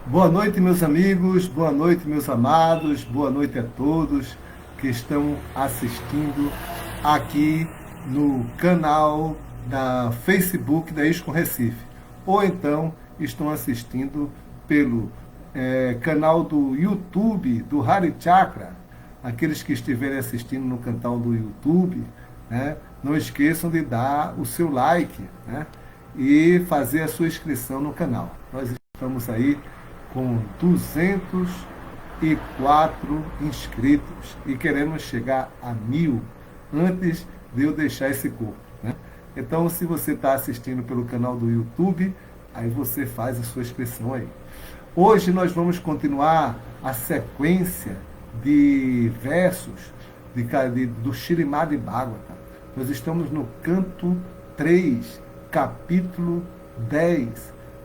Boa noite, meus amigos, boa noite, meus amados, boa noite a todos que estão assistindo aqui no canal da Facebook da Iscom Recife, ou então estão assistindo pelo canal do YouTube do Hari Chakra. Aqueles que estiverem assistindo no canal do YouTube, né, não esqueçam de dar o seu like, né, e fazer a sua inscrição no canal. Nós estamos aí com 204 inscritos e queremos chegar a 1000 antes de eu deixar esse corpo, né? Então, se você está assistindo pelo canal do YouTube, aí você faz a sua inscrição aí. Hoje nós vamos continuar a sequência de versos do Śrīmad Bhagavatam. Nós estamos no canto 3, capítulo 10,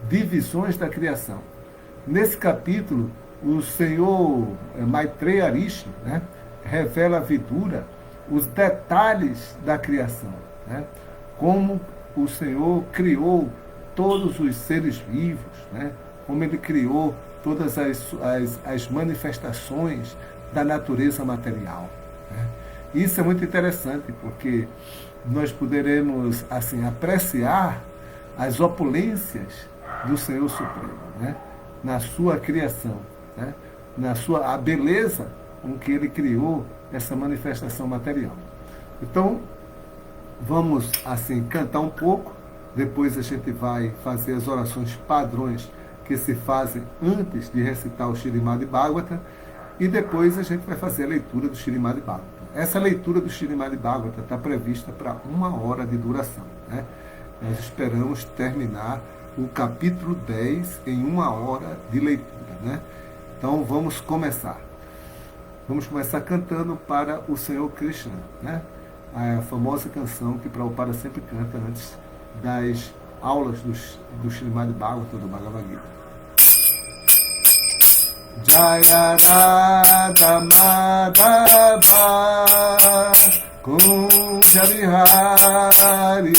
Divisões da Criação. Nesse capítulo, o Senhor Maitreya Rishi, né, revela a Vidura os detalhes da criação, né, como o Senhor criou todos os seres vivos, né, como Ele criou todas as manifestações da natureza material, né. Isso é muito interessante, porque nós poderemos assim apreciar as opulências do Senhor Supremo, né, na sua criação, né, a beleza com que Ele criou essa manifestação material. Então, vamos assim cantar um pouco, depois a gente vai fazer as orações padrões que se fazem antes de recitar o Śrīmad Bhagavatam, e depois a gente vai fazer a leitura do Śrīmad Bhagavatam. Essa leitura do Śrīmad Bhagavatam está prevista para 1 hora de duração, né? Nós esperamos terminar o capítulo 10 em 1 hora de leitura, né? Então vamos começar. Vamos começar cantando para o Senhor Krishna, né? A famosa canção que Prabhupada sempre canta antes das aulas do Śrīmad Bhagavatam, do Bhagavad Gita. Jaya Radha Madhava Kunja Vihari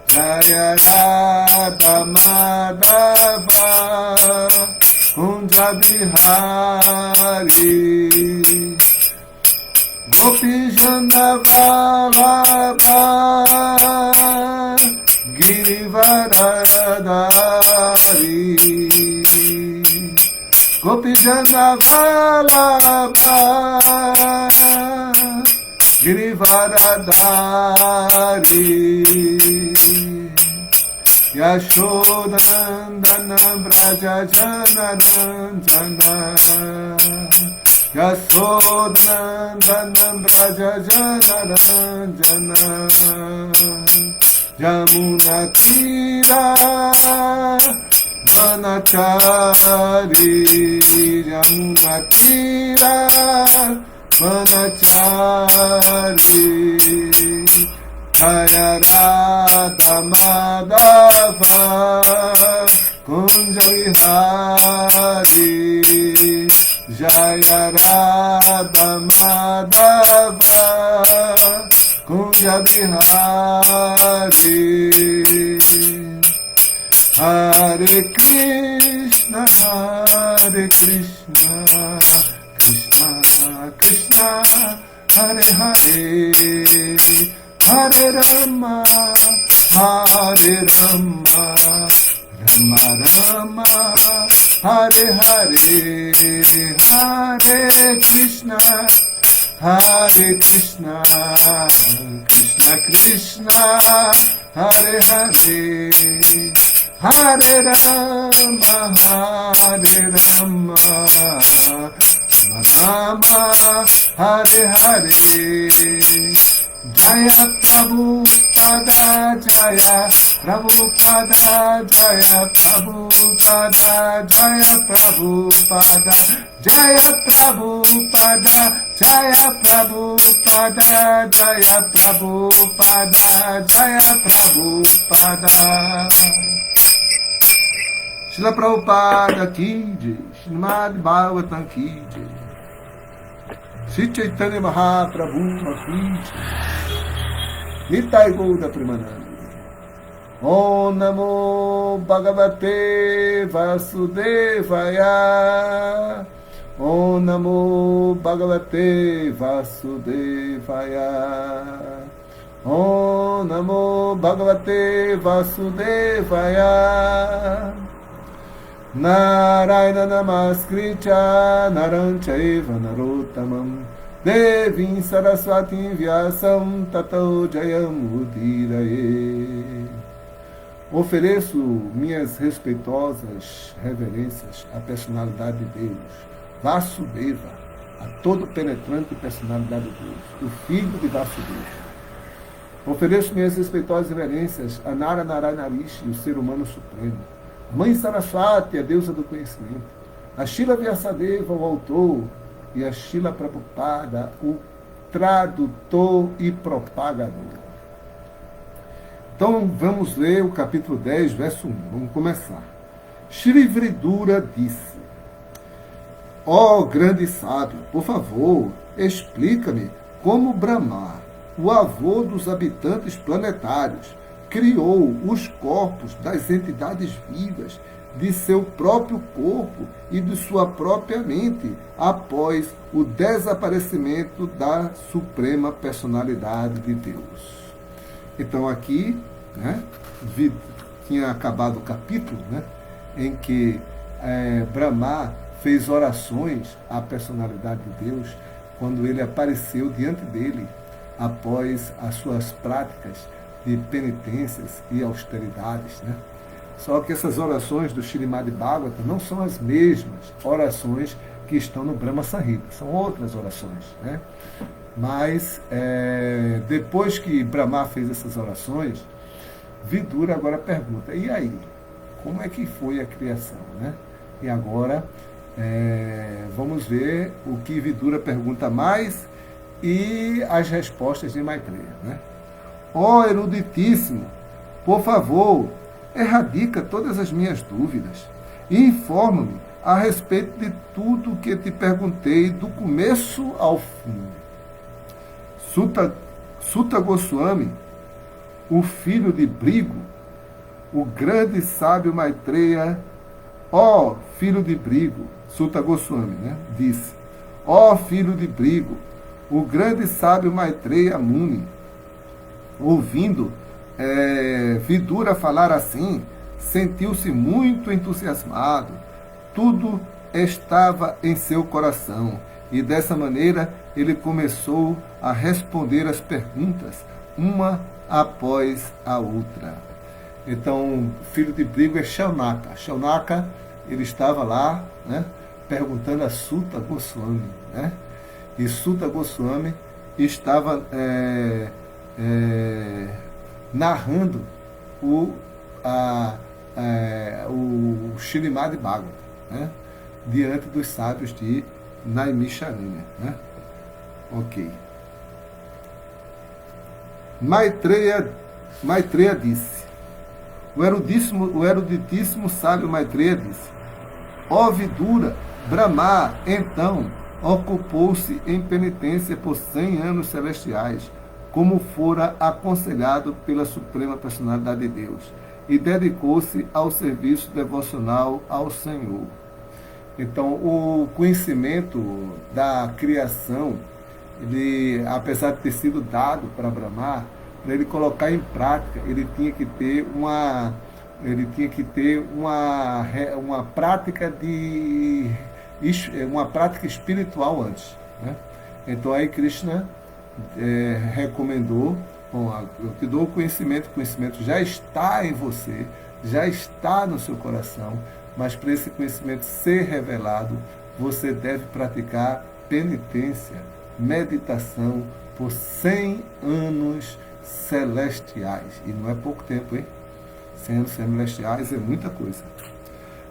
Jaya Radha Madhava Kunja Vihari Gopi Jana Vallabha Girivaradari Gopi Jana Vallabha Girivaradari Yashodanandana Vraja Jana Ranjana Yashodanandana Vraja Jana Ranjana Yamuna Tira Manachari Yamuna Tira Manachari Jaya Radha Madhava Kunja Vihari Jaya Radha Madhava Kunja Vihari Hare Krishna Krishna Krishna Hare Hare Hare Rama Rama Rama Hare Hare Hare Krishna Krishna Krishna Hare Hare Hare Rama Rama Hare Hare Jaya Prabhupada Jaya Prabhupada Jaya Prabhupada Jaya Prabhupada Jaya Prabhupada Jaya Prabhupada Jaya Prabhupada Jaya Prabhupada Srila Prabhupada ki jai, Śrīmad Bhagavatam ki jai, Sri Chaitanya Mahaprabhu ki jai, Nitai Gauda Premanandi. Om Namo Bhagavate Vasudevaya. Om Namo Bhagavate Vasudevaya. Om Namo Bhagavate Vasudevaya. Narayana Namaskritya Naranchaiva Narottamam Devim Saraswatim Vyasam Tato Jayam Udiraye. Ofereço minhas respeitosas reverências à personalidade de Deus, Vasudeva, a todo penetrante personalidade de Deus, o filho de Vasudeva. Ofereço minhas respeitosas reverências a Nara Narayana Rishi, o ser humano supremo, a Mãe Saraswati, a deusa do conhecimento, a Srila Vyasadeva, o autor, e a Srila Prabhupada, o tradutor e propagador. Então vamos ler o capítulo 10, verso 1. Vamos começar. Shri Vidura disse: ó grande sábio, por favor, explica-me como Brahma, o avô dos habitantes planetários, criou os corpos das entidades vivas de seu próprio corpo e de sua própria mente após o desaparecimento da Suprema Personalidade de Deus. Então aqui, tinha acabado o capítulo, em que Brahma fez orações à personalidade de Deus quando ele apareceu diante dele após as suas práticas de penitências e austeridades. Só que essas orações do Śrīmad Bhagavatam não são as mesmas orações que estão no Brahma Samhita, são outras orações. Mas, depois que Brahma fez essas orações, Vidura agora pergunta: e aí? Como é que foi a criação? E agora, vamos ver o que Vidura pergunta mais e as respostas de Maitreya. Ó eruditíssimo, por favor, erradica todas as minhas dúvidas e informa-me a respeito de tudo que te perguntei do começo ao fim. Sutta Goswami, o filho de Brigo, o grande sábio Maitreya, ó filho de Brigo, Sutta Goswami, disse: ó filho de Brigo, o grande sábio Maitreya Muni, ouvindo Vidura falar assim, sentiu-se muito entusiasmado. Tudo estava em seu coração e dessa maneira ele começou a responder as perguntas, uma após a outra. Então, filho de Brigo é Shaunaka. Shaunaka, ele estava lá, perguntando a Sutta Goswami. E Sutta Goswami estava narrando o Śrīmad Bhagavatam, diante dos sábios de Naimisharanya. Ok. Maitreya disse, o eruditíssimo sábio Maitreya disse: ó Vidura, Brahma, então, ocupou-se em penitência por 100 anos celestiais, como fora aconselhado pela Suprema Personalidade de Deus, e dedicou-se ao serviço devocional ao Senhor. Então, o conhecimento da criação, ele, apesar de ter sido dado para Brahma, para ele colocar em prática, ele tinha que ter uma prática uma prática espiritual antes. Então aí Krishna recomendou: bom, eu te dou o conhecimento já está em você, já está no seu coração, mas para esse conhecimento ser revelado, você deve praticar penitência, meditação por 100 anos celestiais. E não é pouco tempo, hein? 100 anos celestiais é muita coisa.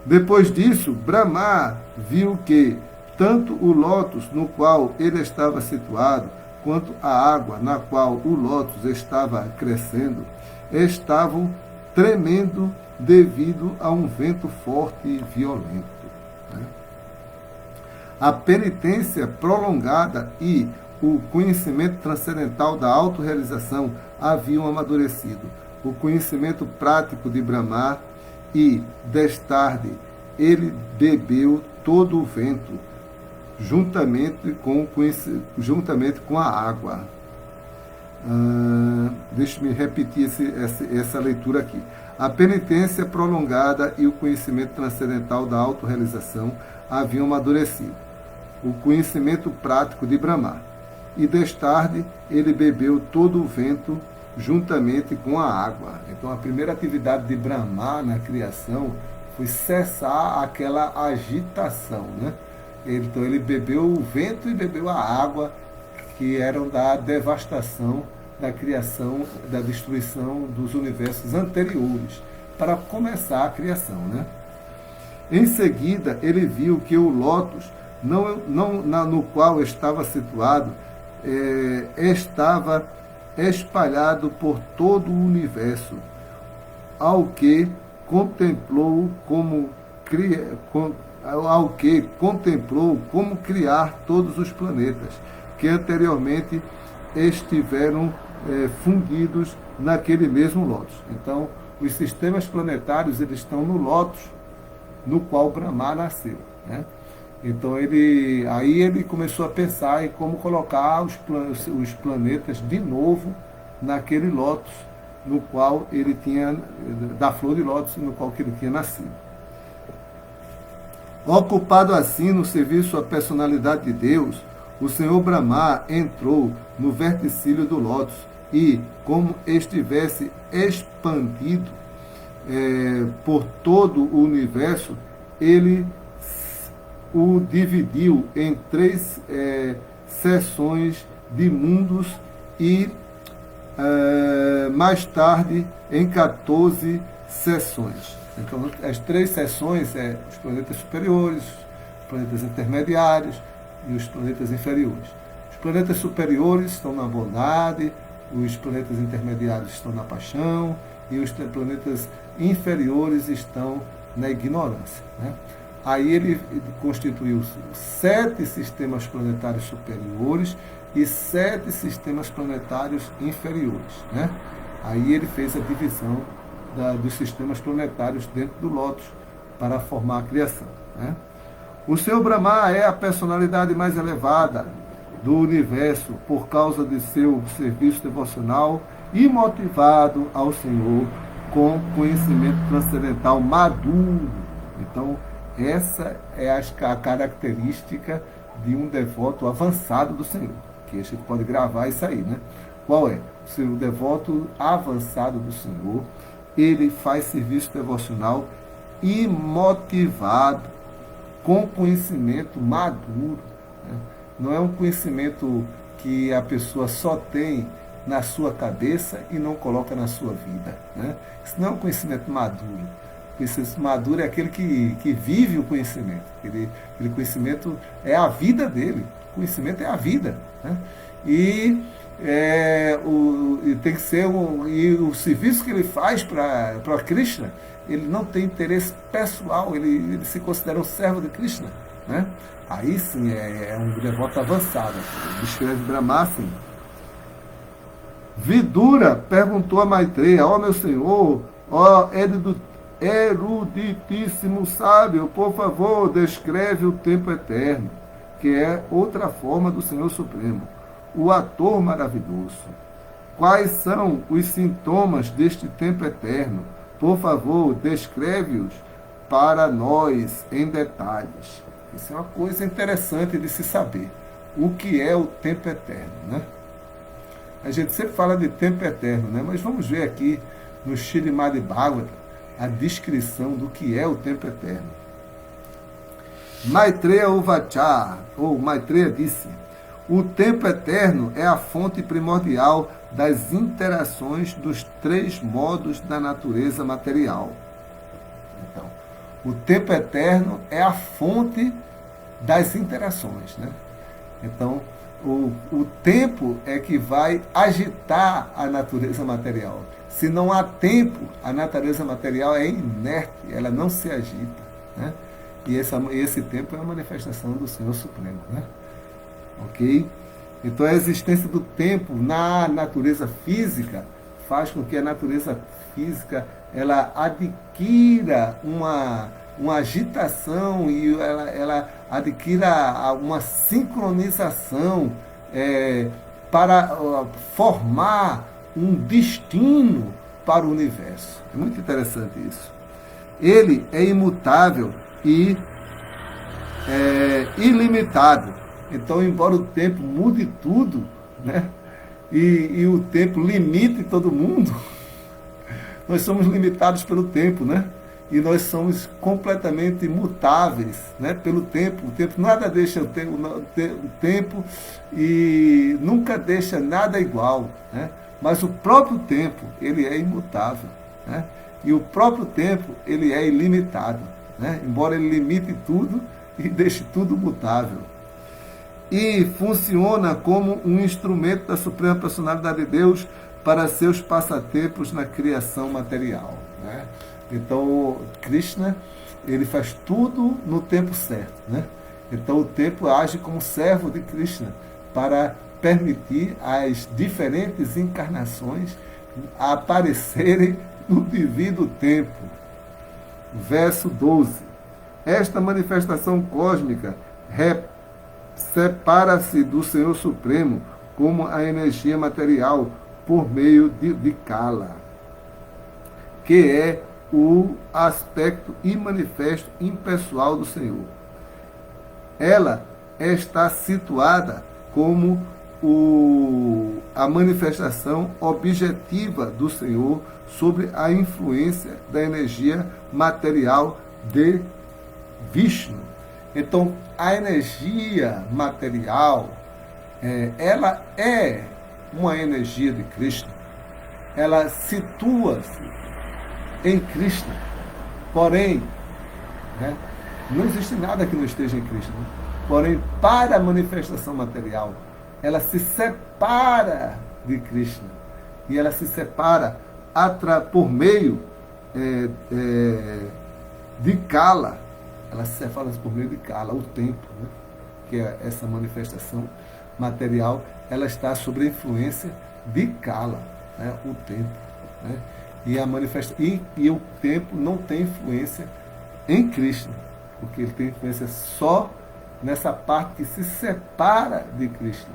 Depois disso, Brahma viu que tanto o lótus no qual ele estava situado, quanto a água na qual o lótus estava crescendo, estavam tremendo devido a um vento forte e violento. A penitência prolongada e o conhecimento transcendental da autorrealização haviam amadurecido. o conhecimento prático de Brahma, e, destarde, ele bebeu todo o vento, juntamente com a água. Deixe-me repetir essa leitura aqui. A penitência prolongada e o conhecimento transcendental da autorrealização haviam amadurecido. O conhecimento prático de Brahma. E, destarde, ele bebeu todo o vento juntamente com a água. Então, a primeira atividade de Brahma na criação foi cessar aquela agitação, né? Então, ele bebeu o vento e bebeu a água, que eram da devastação, da criação, da destruição dos universos anteriores, para começar a criação, né? Em seguida, ele viu que o lótus, no qual estava situado, estava espalhado por todo o universo, ao que contemplou como criar todos os planetas que anteriormente estiveram fundidos naquele mesmo lótus. Então, os sistemas planetários, eles estão no lótus no qual Brahma nasceu, né? Então aí ele começou a pensar em como colocar os planetas de novo naquele lótus no qual ele tinha, da flor de lótus no qual ele tinha nascido. Ocupado assim no serviço à personalidade de Deus, o Senhor Brahma entrou no verticílio do lótus e, como estivesse expandido por todo o universo, ele o dividiu em 3 seções de mundos e mais tarde em 14 seções. Então, as 3 seções os planetas superiores, os planetas intermediários e os planetas inferiores. Os planetas superiores estão na bondade, os planetas intermediários estão na paixão e os planetas inferiores estão na ignorância, né? Aí ele constituiu 7 sistemas planetários superiores e 7 sistemas planetários inferiores, né? Aí ele fez a divisão dos sistemas planetários dentro do lótus para formar a criação, né? O Senhor Brahma é a personalidade mais elevada do universo por causa de seu serviço devocional e motivado ao Senhor com conhecimento transcendental maduro. Então, essa é a característica de um devoto avançado do Senhor, que a gente pode gravar isso aí, né? Qual é? O devoto avançado do Senhor, ele faz serviço devocional e motivado com conhecimento maduro, né? Não é um conhecimento que a pessoa só tem na sua cabeça e não coloca na sua vida, né? Isso não é um conhecimento maduro. O conhecimento maduro é aquele que vive o conhecimento. Aquele conhecimento é a vida dele. O conhecimento é a vida, né? E tem que ser e o serviço que ele faz para Krishna, ele não tem interesse pessoal, ele se considera um servo de Krishna, né? Aí sim é um devoto avançado. Descreve Brahma assim. Vidura perguntou a Maitreya: ó meu senhor, ó eruditíssimo sábio, por favor, descreve o tempo eterno, que é outra forma do Senhor Supremo, o ator maravilhoso. Quais são os sintomas deste tempo eterno? Por favor, descreve-os para nós em detalhes. Isso é uma coisa interessante de se saber. O que é o tempo eterno, né? A gente sempre fala de tempo eterno, né? Mas vamos ver aqui no Śrīmad Bhagavatam a descrição do que é o tempo eterno. Maitreya Uvacha, ou Maitreya disse: o tempo eterno é a fonte primordial das interações dos 3 modos da natureza material. Então, o tempo eterno é a fonte das interações, né? Então, o tempo é que vai agitar a natureza material. Se não há tempo, a natureza material é inerte, ela não se agita, né? E esse tempo é a manifestação do Senhor Supremo, né? Ok? Então a existência do tempo na natureza física faz com que a natureza física ela adquira uma agitação e ela adquira uma sincronização para formar um destino para o universo. É muito interessante isso. Ele é imutável e ilimitado. Então, embora o tempo mude tudo, né, e o tempo limite todo mundo, nós somos limitados pelo tempo, né? E nós somos completamente mutáveis, né, pelo tempo. O tempo nada deixa o tempo e nunca deixa nada igual, né? Mas o próprio tempo, ele é imutável, né? E o próprio tempo, ele é ilimitado, né? Embora ele limite tudo e deixe tudo mutável. E funciona como um instrumento da Suprema Personalidade de Deus para seus passatempos na criação material, né? Então, Krishna, ele faz tudo no tempo certo, né? Então, o tempo age como servo de Krishna para permitir as diferentes encarnações aparecerem no devido tempo. Verso 12. Esta manifestação cósmica separa-se do Senhor Supremo como a energia material por meio de Kala, que é o aspecto imanifesto impessoal do Senhor. Ela está situada como a manifestação objetiva do Senhor sobre a influência da energia material de Vishnu. Então, a energia material, ela é uma energia de Krishna. Ela situa-se em Krishna. Porém, né, não existe nada que não esteja em Krishna. Porém, para a manifestação material, ela se separa de Krishna. E ela se separa por meio de Kala. Ela se separa por meio de Kala, o tempo, né, que é essa manifestação material, ela está sob a influência de Kala, né, o tempo, né? E o tempo não tem influência em Krishna, porque ele tem influência só nessa parte que se separa de Krishna,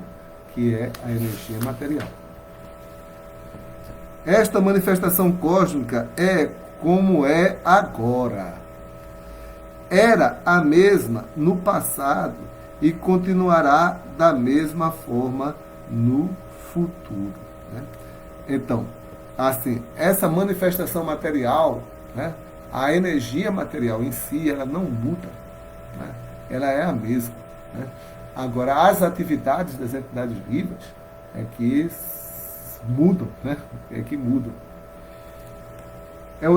que é a energia material. Esta manifestação cósmica é como é agora. Era a mesma no passado e continuará da mesma forma no futuro, né? Então, assim, essa manifestação material, né, a energia material em si, ela não muda, né? Ela é a mesma, né? Agora, as atividades das entidades vivas é que mudam, né? É que mudam.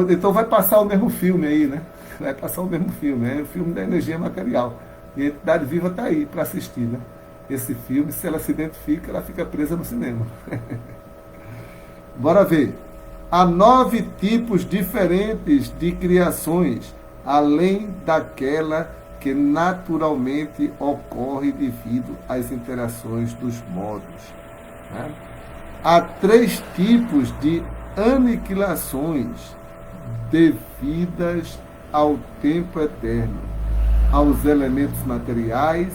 Então vai passar o mesmo filme aí, né? Vai passar o mesmo filme, é o filme da energia material. E a entidade viva está aí para assistir, né? Esse filme, se ela se identifica, ela fica presa no cinema. Bora ver. Há 9 tipos diferentes de criações, além daquela que naturalmente ocorre devido às interações dos modos, né? Há 3 tipos de aniquilações devidas ao tempo eterno, aos elementos materiais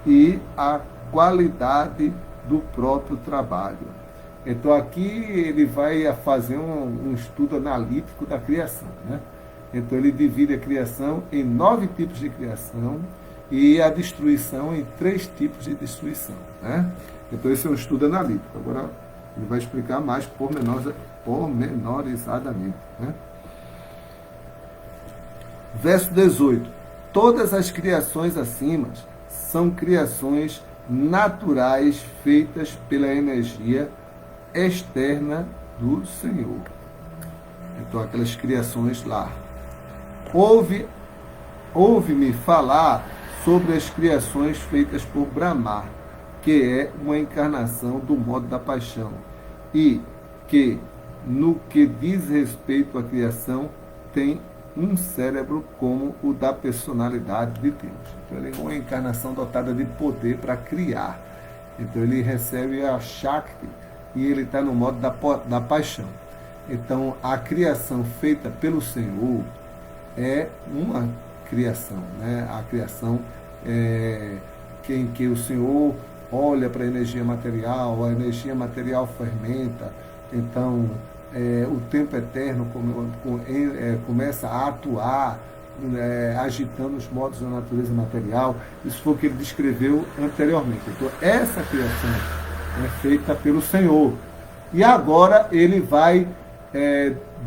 e à qualidade do próprio trabalho. Então aqui ele vai fazer um estudo analítico da criação, né? Então ele divide a criação em 9 tipos de criação e a destruição em 3 tipos de destruição, né? Então esse é um estudo analítico. Agora ele vai explicar mais pormenorizadamente, né? Verso 18. Todas as criações acima são criações naturais feitas pela energia externa do Senhor. Então, aquelas criações lá. Ouve-me falar sobre as criações feitas por Brahma, que é uma encarnação do modo da paixão, e que, no que diz respeito à criação, tem um cérebro como o da personalidade de Deus. Então, ele é uma encarnação dotada de poder para criar. Então, ele recebe a Shakti e ele está no modo da paixão. Então, a criação feita pelo Senhor é uma criação, né? A criação em que o Senhor olha para a energia material fermenta, então o tempo eterno começa a atuar, agitando os modos da natureza material. Isso foi o que ele descreveu anteriormente. Então, essa criação é feita pelo Senhor. E agora ele vai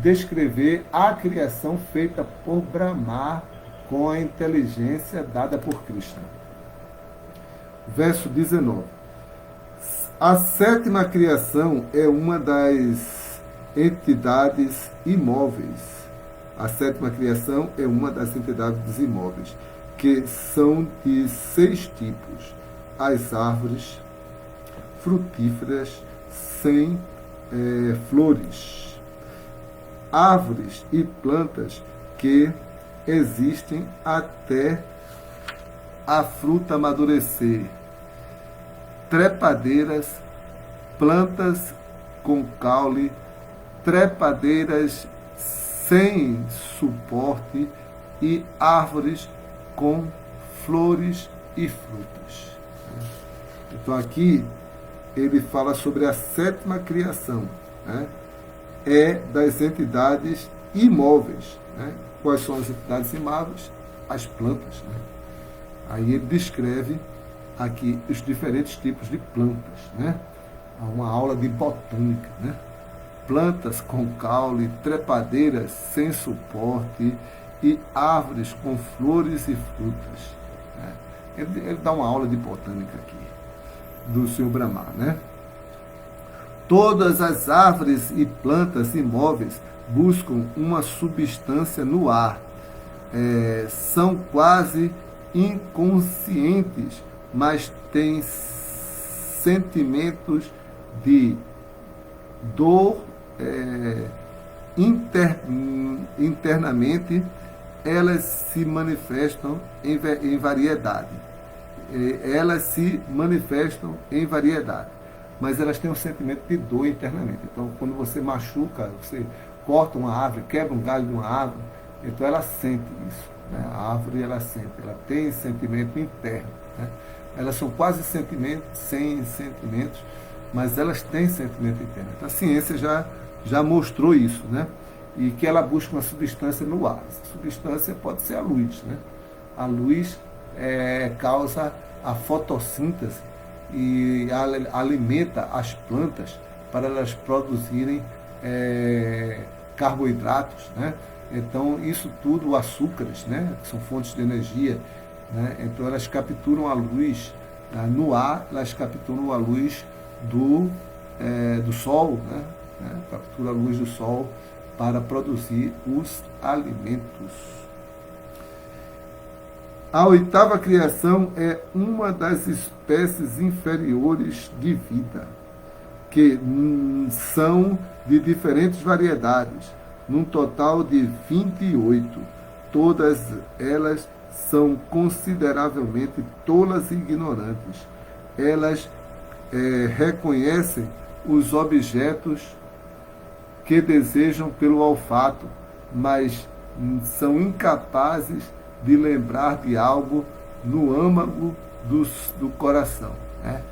descrever a criação feita por Brahma com a inteligência dada por Krishna. Verso 19. A sétima criação é uma das entidades imóveis. A sétima criação é uma das entidades imóveis, que são de 6 tipos. As árvores frutíferas sem flores. Árvores e plantas que existem até a fruta amadurecer. Trepadeiras, plantas com caule, trepadeiras sem suporte e árvores com flores e frutas. Então aqui ele fala sobre a sétima criação, né? É das entidades imóveis, né? Quais são as entidades imóveis? As plantas, né? Aí ele descreve aqui os diferentes tipos de plantas, né? Há uma aula de botânica, né? Plantas com caule, trepadeiras sem suporte e árvores com flores e frutas, né? Ele dá uma aula de botânica aqui, do Senhor Brahma, né? Todas as árvores e plantas imóveis buscam uma substância no ar. São quase inconscientes, mas têm sentimentos de dor internamente. Elas se manifestam em variedade. Mas elas têm um sentimento de dor internamente. Então, quando você machuca, você corta uma árvore, quebra um galho de uma árvore, então ela sente isso, né? A árvore, ela sente, ela tem sentimento interno, né? Elas são quase sentimentos, sem sentimentos, mas elas têm sentimento interno. Então, a ciência já mostrou isso, né? E que ela busca uma substância no ar. Essa substância pode ser a luz, né? A luz causa a fotossíntese e alimenta as plantas para elas produzirem carboidratos, né? Então, isso tudo, açúcares, né? Que são fontes de energia, né? Então, elas capturam a luz no ar, elas capturam a luz do sol, né? Captura a luz do sol para produzir os alimentos. A oitava criação é uma das espécies inferiores de vida, que são de diferentes variedades, num total de 28. Todas elas são consideravelmente tolas e ignorantes. Elas reconhecem os objetos que desejam pelo olfato, mas são incapazes de lembrar de algo no âmago do coração, né?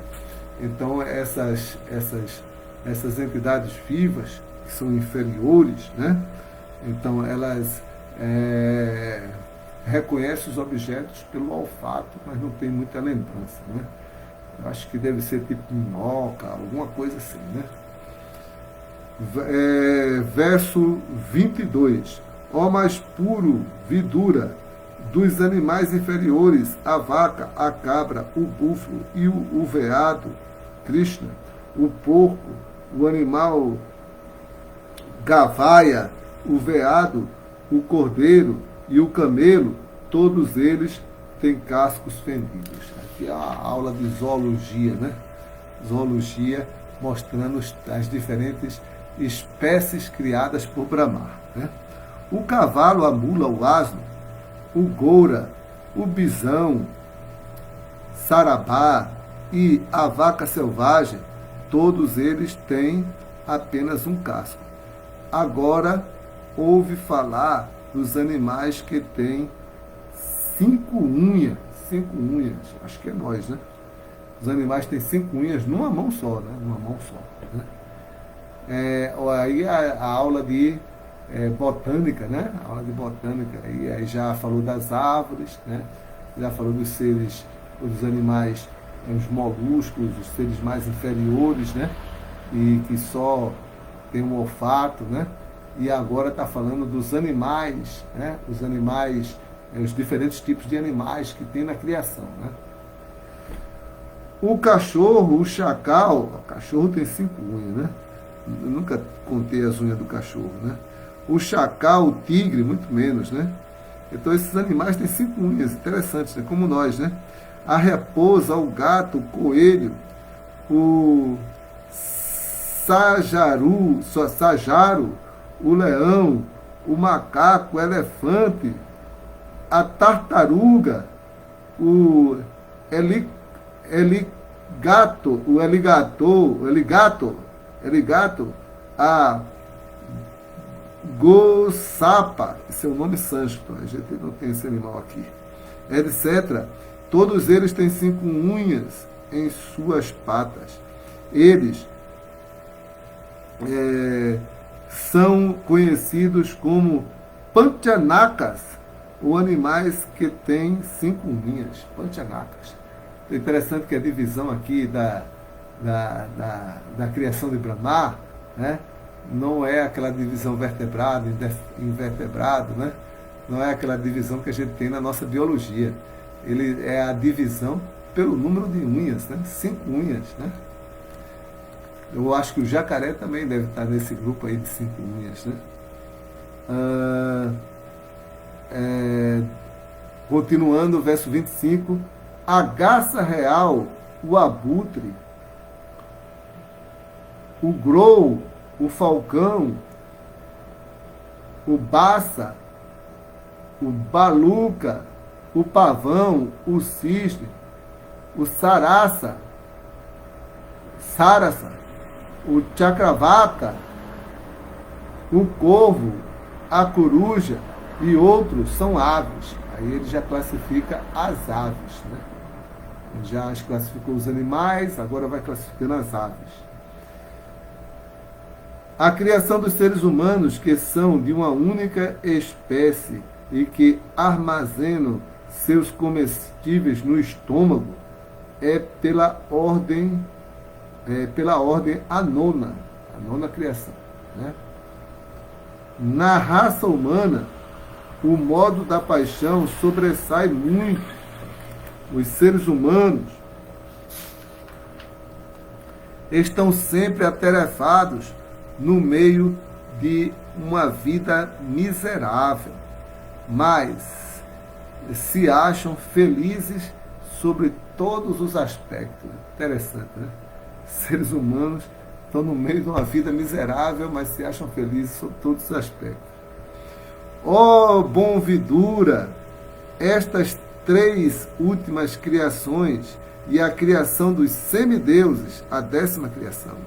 Então, essas entidades vivas, que são inferiores, né? Então, elas reconhecem os objetos pelo olfato, mas não tem muita lembrança, né? Eu acho que deve ser tipo minhoca, alguma coisa assim, né? Verso 22. Ó mais puro vidura dos animais inferiores, a vaca, a cabra, o búfalo e o veado, Krishna, o porco, o animal gavaia, o veado, o cordeiro e o camelo, todos eles têm cascos fendidos. Aqui é a aula de zoologia, né? Zoologia mostrando as diferentes espécies criadas por Brahma, né? O cavalo, a mula, o asno, o goura, o bisão, sarabá e a vaca selvagem, todos eles têm apenas um casco. agora ouve falar dos animais que têm 5 unhas. 5 unhas, acho que é nós, né? Os animais têm 5 unhas numa mão só, né? Numa mão só. Né? Aí a aula de botânica, né? A aula de botânica, aí já falou das árvores, né? Já falou dos seres, dos animais, os moluscos, os seres mais inferiores, né? E que só tem um olfato, né? E agora está falando dos animais, né? Os animais, os diferentes tipos de animais que tem na criação, né? O cachorro, o chacal, o cachorro tem 5 unhas, né? Eu nunca contei as unhas do cachorro, né? O chacal, o tigre, muito menos, né? Então esses animais têm 5 unhas, interessantes, né? Como nós, né? A raposa, o gato, o coelho, o sajaro, o leão, o macaco, o elefante, a tartaruga, o eligato, a goçapa, esse é o nome sânscrito, a gente não tem esse animal aqui, etc. Todos eles têm 5 unhas em suas patas. Eles são conhecidos como panchanakas, ou animais que têm 5 unhas, panchanakas. É interessante que a divisão aqui da criação de Brahma, né, não é aquela divisão vertebrado, invertebrado, né, não é aquela divisão que a gente tem na nossa biologia. Ele é a divisão pelo número de unhas, né, 5 unhas, né. Eu acho que o jacaré também deve estar nesse grupo aí de 5 unhas, né. Continuando, verso 25, a garça real, o abutre, o grou, o falcão, o bassa, o baluca, o pavão, o cisne, o sarasa, o chacravata, o corvo, a coruja e outros são aves. Aí ele já classifica as aves, né? Ele já classificou os animais, agora vai classificando as aves. A criação dos seres humanos, que são de uma única espécie e que armazenam seus comestíveis no estômago, é pela ordem a nona criação, né? Na raça humana, o modo da paixão sobressai muito. Os seres humanos estão sempre atarefados no meio de uma vida miserável, mas se acham felizes sobre todos os aspectos. Interessante, né? Seres humanos estão no meio de uma vida miserável, mas se acham felizes sobre todos os aspectos. Ó bonvidura, estas 3 últimas criações e a criação dos semideuses, a 10ª criação,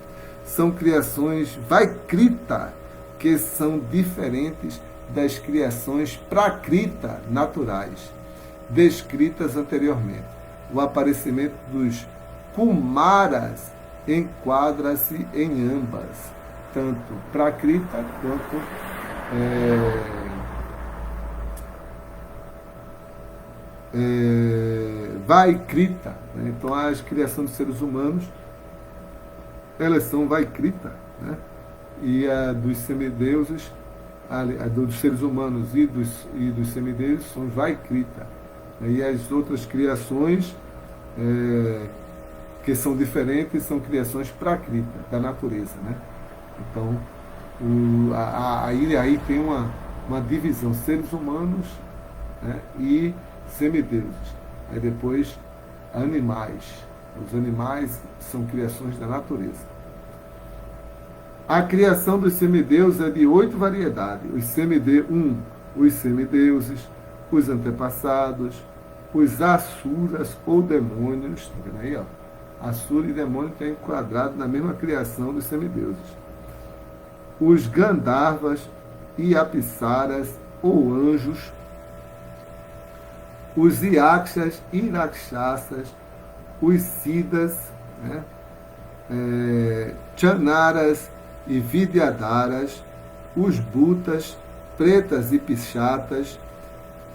são criações Vaikrita, que são diferentes das criações Prakrita, naturais, descritas anteriormente. O aparecimento dos Kumaras enquadra-se em ambas, tanto Prakrita quanto Vaikrita, né? Então a criação dos seres humanos, elas são Vaikrita, né? E a dos semideuses, a dos seres humanos e dos semideuses são Vaikrita. E as outras criações que são diferentes são criações Prakrita, da natureza, né? Então aí tem uma divisão, seres humanos, né, e semideuses. Aí depois animais. Os animais são criações da natureza. A criação dos semideuses é de 8 variedades. Os semideuses, os antepassados, os asuras ou demônios, tá vendo aí, ó? Asura e demônio que é enquadrado na mesma criação dos semideuses. os Gandharvas e Apsaras ou anjos, os Yakshas e Rakshasas, os Siddhas, né? Chanaras e Vidyadharas, os Bhutas, Pretas e Pichatas,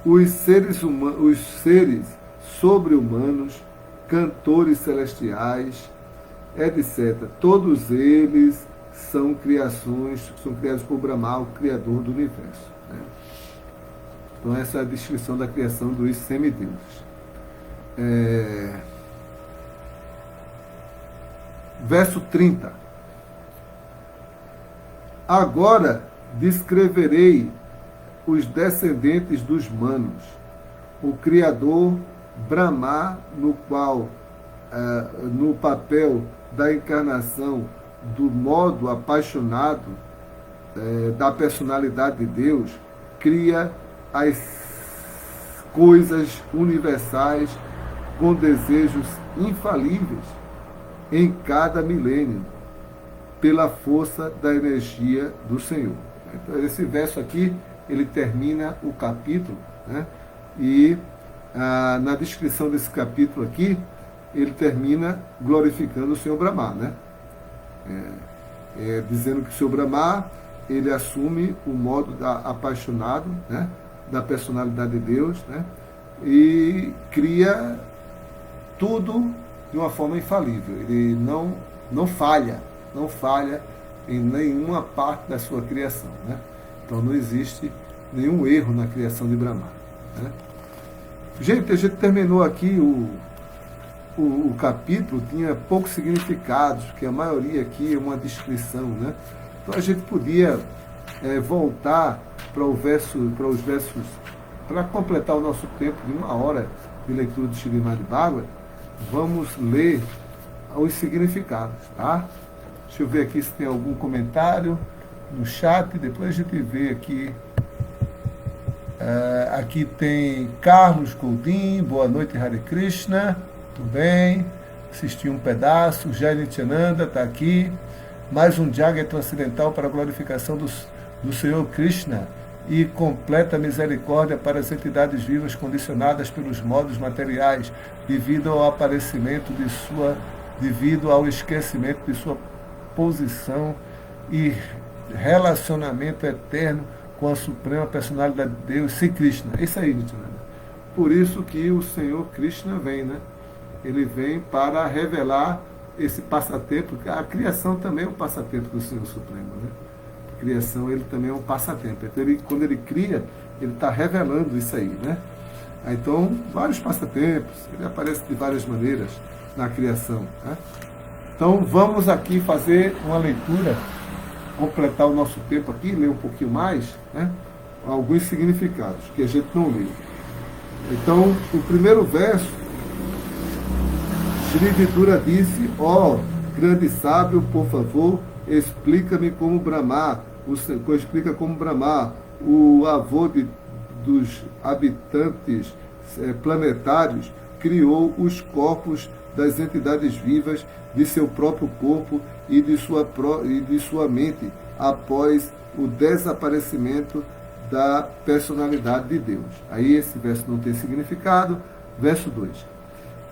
os seres sobre-humanos, cantores celestiais, etc. Todos eles são criados por Brahma, o Criador do Universo, né? Então essa é a descrição da criação dos semideuses. Verso 30. Agora descreverei os descendentes dos manos, o Criador Brahma, no qual, no papel da encarnação, do modo apaixonado da personalidade de Deus, cria as coisas universais com desejos infalíveis em cada milênio, pela força da energia do Senhor. Então, esse verso aqui, ele termina o capítulo, né? E na descrição desse capítulo aqui, ele termina glorificando o Senhor Brahma, né? Dizendo que o Senhor Brahma, ele assume o modo apaixonado, né? Da personalidade de Deus, né? E cria tudo de uma forma infalível. Ele não falha em nenhuma parte da sua criação, né? Então não existe nenhum erro na criação de Brahma, né? Gente, a gente terminou aqui o capítulo, tinha poucos significados, porque a maioria aqui é uma descrição, né? Então a gente podia voltar para os versos, para completar o nosso tempo de 1 hora de leitura do Srimad Bhagavatam. Vamos ler os significados, tá? Deixa eu ver aqui se tem algum comentário no chat, depois a gente vê aqui. Aqui tem Carlos Goldim, boa noite, Hare Krishna, tudo bem? Assisti um pedaço, Jai Nityananda está aqui. Mais um Jagya transcendental para a glorificação do Senhor Krishna e completa misericórdia para as entidades vivas condicionadas pelos modos materiais, devido ao esquecimento de sua posição e relacionamento eterno com a suprema personalidade de Deus, Sri Krishna. É isso aí, Nityananda. Por isso que o Senhor Krishna vem, né? Ele vem para revelar esse passatempo. A criação também é um passatempo do Senhor Supremo, né? A criação, ele também é um passatempo. Então, quando ele cria, ele está revelando isso aí, né? Então, vários passatempos, ele aparece de várias maneiras na criação, né? Então, vamos aqui fazer uma leitura, completar o nosso tempo aqui, ler um pouquinho mais, né? Alguns significados que a gente não leu. Então, o primeiro verso, Shri Vidura disse: ó, grande sábio, por favor, explica-me como Brahma, explica como Brahma, o avô dos habitantes planetários, criou os corpos das entidades vivas de seu próprio corpo e de sua mente, após o desaparecimento da personalidade de Deus. Aí esse verso não tem significado. Verso 2.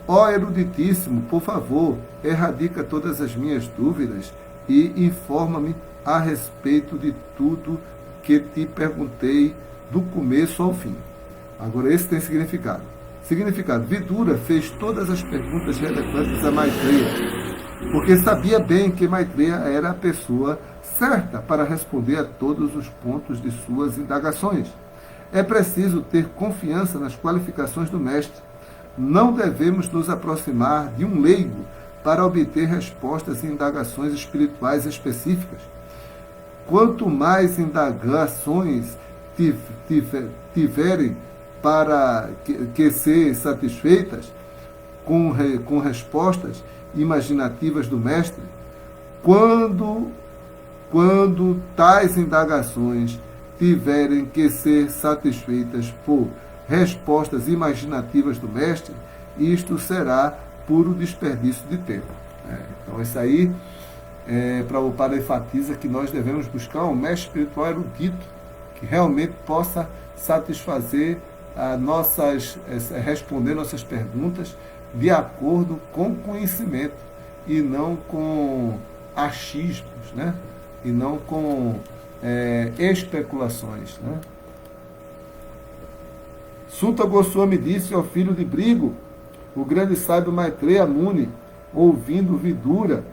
Ó eruditíssimo, por favor, erradica todas as minhas dúvidas e informa-me a respeito de tudo que te perguntei do começo ao fim. Agora esse tem significado. Significado: Vidura fez todas as perguntas relevantes a Maitreya, porque sabia bem que Maitreya era a pessoa certa para responder a todos os pontos de suas indagações. É preciso ter confiança nas qualificações do mestre. Não devemos nos aproximar de um leigo para obter respostas e indagações espirituais específicas. Quanto mais indagações tiverem para que ser satisfeitas com respostas imaginativas do mestre, quando tais indagações tiverem que ser satisfeitas por respostas imaginativas do mestre, isto será puro desperdício de tempo. Então isso aí Prabhupada enfatiza que nós devemos buscar um mestre espiritual erudito, que realmente possa satisfazer responder nossas perguntas de acordo com conhecimento e não com achismos, né? E não com especulações, né? Suta Goswami disse ao filho de Brigo, o grande sábio Maitreya Muni, ouvindo Vidura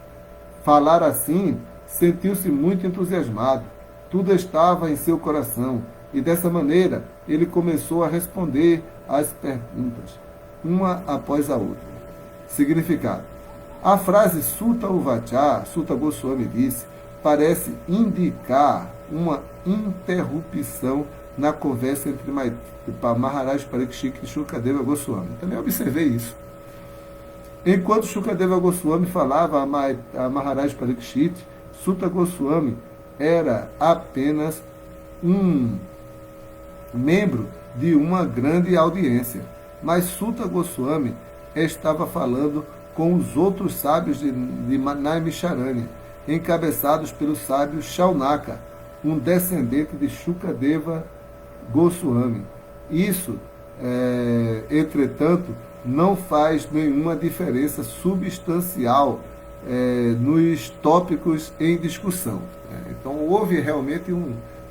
falar assim, sentiu-se muito entusiasmado. Tudo estava em seu coração, e dessa maneira ele começou a responder às perguntas, uma após a outra. Significado. A frase Sutta Uvacha, Suta Goswami disse, parece indicar uma interrupção na conversa entre Maharaj Parikshit e Shukadeva Goswami. Também observei isso. Enquanto Shukadeva Goswami falava a Maharaj Parikshit, Suta Goswami era apenas um membro de uma grande audiência, mas Suta Goswami estava falando com os outros sábios de Naimisharanya, encabeçados pelo sábio Shaunaka, um descendente de Shukadeva Goswami. Isso, entretanto, não faz nenhuma diferença substancial nos tópicos em discussão. Então, houve realmente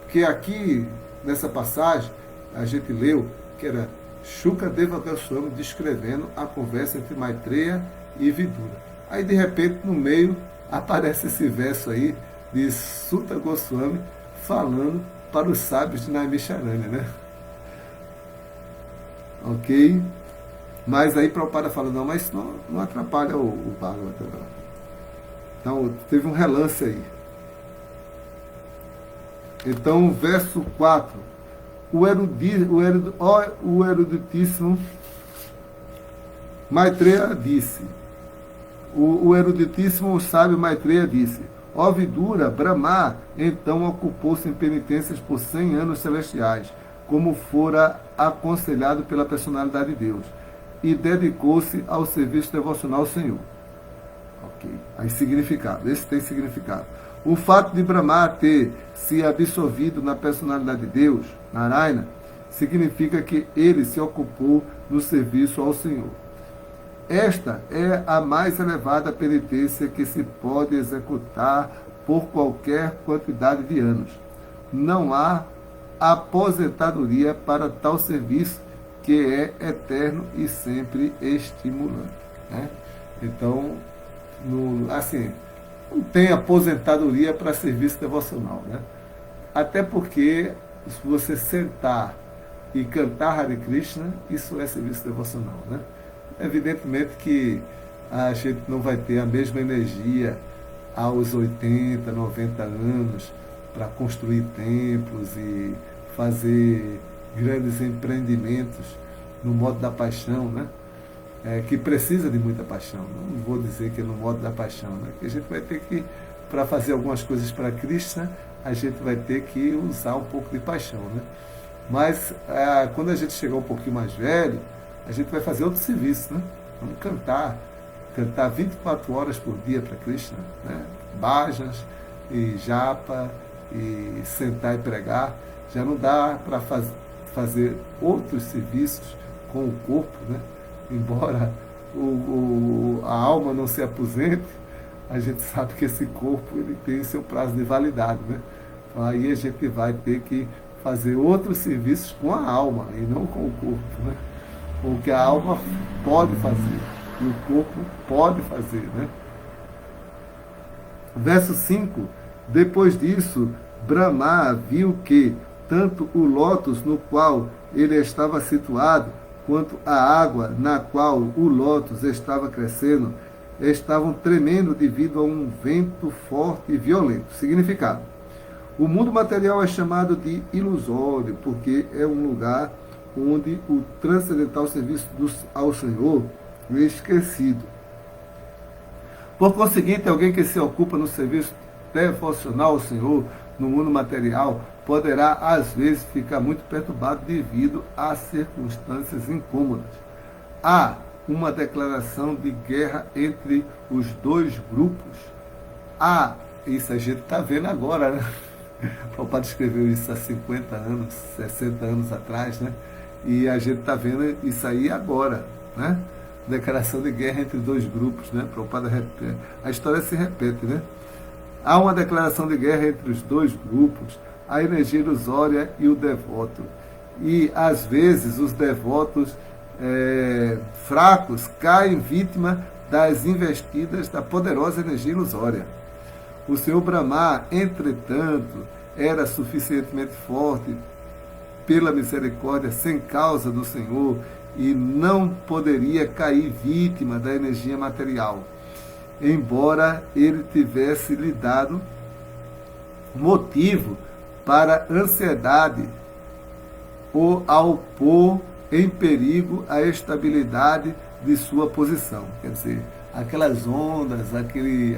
que aqui, nessa passagem, a gente leu que era Shukadeva Goswami descrevendo a conversa entre Maitreya e Vidura. Aí, de repente, no meio, aparece esse verso aí de Suta Goswami falando para os sábios de Naimisharanya, né? Ok? Mas aí Prabhupada fala, não, mas não atrapalha o Bhagavata. Então, teve um relance aí. Então, verso 4. O eruditíssimo Maitreya disse, o eruditíssimo sábio Maitreya disse, ó Vidura, Brahma então ocupou-se em penitências por 100 anos celestiais, como fora aconselhado pela personalidade de Deus, e dedicou-se ao serviço devocional ao Senhor. Ok. Aí significado, esse tem significado. O fato de Brahma ter se absorvido na personalidade de Deus, Narayana, significa que ele se ocupou no serviço ao Senhor. Esta é a mais elevada penitência que se pode executar por qualquer quantidade de anos. Não há aposentadoria para tal serviço, que é eterno e sempre estimulante. Né? Então, não tem aposentadoria para serviço devocional. Né? Até porque, se você sentar e cantar Hare Krishna, isso é serviço devocional. Né? Evidentemente que a gente não vai ter a mesma energia aos 80, 90 anos para construir templos e fazer grandes empreendimentos no modo da paixão, né? Que precisa de muita paixão. Não vou dizer que é no modo da paixão, né? Que a gente vai ter que, para fazer algumas coisas para Krishna, a gente vai ter que usar um pouco de paixão, né? Mas quando a gente chegar um pouquinho mais velho, a gente vai fazer outro serviço, né? Vamos cantar 24 horas por dia para Krishna, né? Bhajas e japa e sentar e pregar. Já não dá para fazer outros serviços com o corpo, né? Embora a alma não se aposente, a gente sabe que esse corpo ele tem seu prazo de validade, né? Então, aí a gente vai ter que fazer outros serviços com a alma e não com o corpo, né? O que a alma pode fazer e o corpo pode fazer, né? Verso 5. Depois disso, Brahma viu que tanto o lótus no qual ele estava situado, quanto a água na qual o lótus estava crescendo, estavam tremendo devido a um vento forte e violento. Significado. O mundo material é chamado de ilusório, porque é um lugar onde o transcendental serviço ao Senhor é esquecido. Por conseguinte, alguém que se ocupa no serviço devocional ao Senhor, no mundo material, poderá, às vezes, ficar muito perturbado devido a circunstâncias incômodas. Há uma declaração de guerra entre os dois grupos Ah, isso a gente está vendo agora, né? O Prabhupada escreveu isso há 50 anos, 60 anos atrás, né? E a gente está vendo isso aí agora, né? Declaração de guerra entre dois grupos, né? Prabhupada repete. A história se repete, né? Há uma declaração de guerra entre os dois grupos, a energia ilusória e o devoto. E, às vezes, os devotos fracos caem vítima das investidas da poderosa energia ilusória. O Senhor Brahma, entretanto, era suficientemente forte pela misericórdia sem causa do Senhor e não poderia cair vítima da energia material, embora ele tivesse lhe dado motivo para ansiedade ou ao pôr em perigo a estabilidade de sua posição. Quer dizer, aquelas ondas, aquele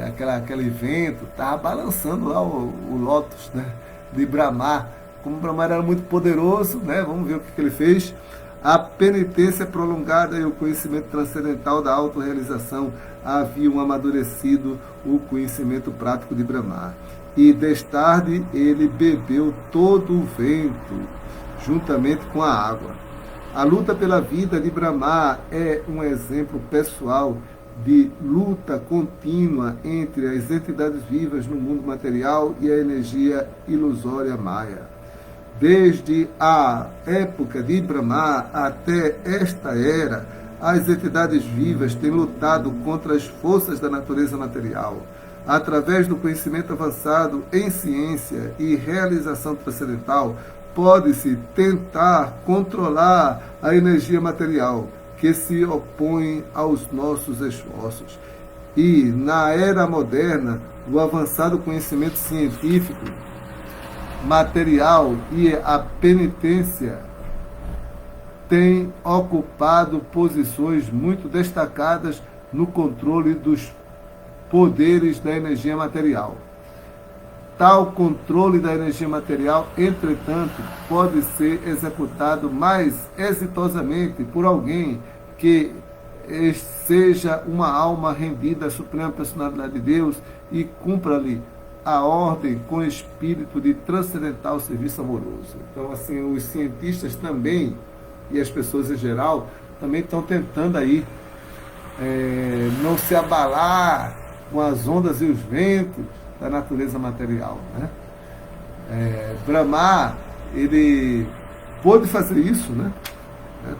vento, estava balançando lá o Lótus, né, de Brahma. Como Brahma era muito poderoso, né, vamos ver o que ele fez. A penitência prolongada e o conhecimento transcendental da autorrealização haviam amadurecido o conhecimento prático de Brahma. E destarde ele bebeu todo o vento, juntamente com a água. A luta pela vida de Brahma é um exemplo pessoal de luta contínua entre as entidades vivas no mundo material e a energia ilusória Maya. Desde a época de Brahma até esta era, as entidades vivas têm lutado contra as forças da natureza material. Através do conhecimento avançado em ciência e realização transcendental, pode-se tentar controlar a energia material que se opõe aos nossos esforços. E, na era moderna, o avançado conhecimento científico, material e a penitência têm ocupado posições muito destacadas no controle dos poderes da energia material. Tal controle da energia material, entretanto, pode ser executado mais exitosamente por alguém que seja uma alma rendida à Suprema Personalidade de Deus e cumpra-lhe a ordem com espírito de transcendental serviço amoroso. Então, assim, os cientistas também, e as pessoas em geral, também estão tentando aí não se abalar com as ondas e os ventos da natureza material, né? Brahma, ele pôde fazer isso, né?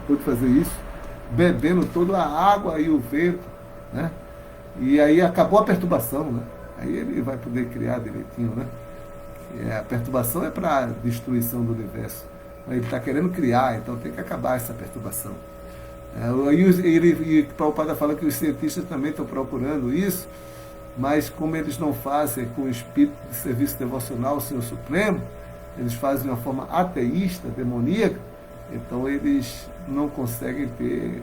Pôde fazer isso, bebendo toda a água e o vento, né? E aí acabou a perturbação, né? Aí ele vai poder criar direitinho, né? A perturbação é para a destruição do universo. Ele está querendo criar, então tem que acabar essa perturbação. E o Prabhupada fala que os cientistas também estão procurando isso, mas como eles não fazem com o espírito de serviço devocional ao Senhor Supremo, eles fazem de uma forma ateísta, demoníaca, então eles não conseguem ter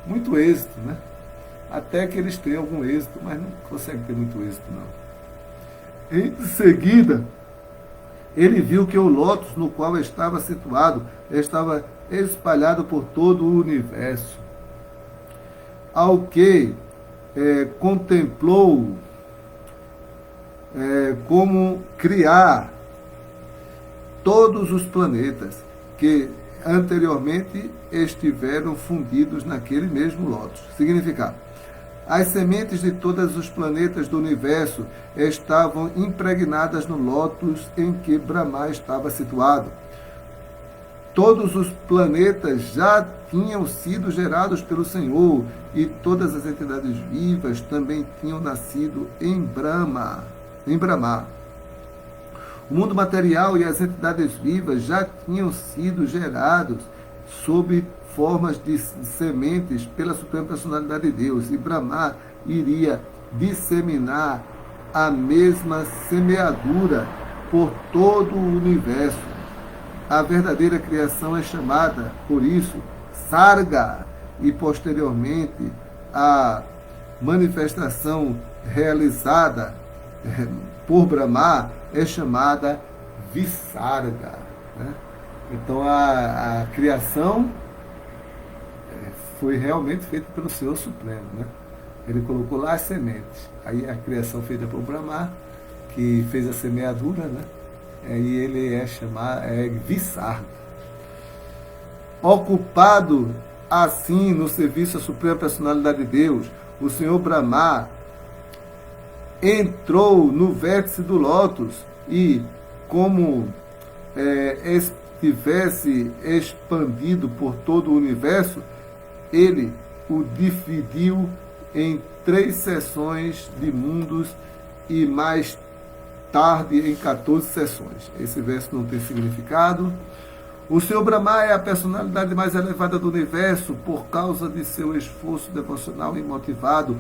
muito êxito, né? Até que eles tenham algum êxito, mas não conseguem ter muito êxito, não. Em seguida, ele viu que o lótus no qual estava situado estava espalhado por todo o universo. Ao que contemplou como criar todos os planetas que anteriormente estiveram fundidos naquele mesmo lótus. Significado: as sementes de todos os planetas do universo estavam impregnadas no lótus em que Brahma estava situado. Todos os planetas já tinham sido gerados pelo Senhor e todas as entidades vivas também tinham nascido em Brahma. O mundo material e as entidades vivas já tinham sido gerados sob formas de sementes pela Suprema Personalidade de Deus, e Brahma iria disseminar a mesma semeadura por todo o universo. A verdadeira criação é chamada, por isso, Sarga, e posteriormente a manifestação realizada por Brahma é chamada Visarga, né? Então a criação foi realmente feita pelo Senhor Supremo, né? Ele colocou lá as sementes. Aí a criação feita por Brahma, que fez a semeadura, né? Aí ele é chamado, Visarga. Ocupado assim no serviço à Suprema Personalidade de Deus, o Senhor Brahma entrou no vértice do lótus e, como estivesse expandido por todo o universo, ele o dividiu em 3 seções de mundos e mais tarde em 14 seções. Esse verso não tem significado. O Senhor Brahma é a personalidade mais elevada do universo por causa de seu esforço devocional e motivado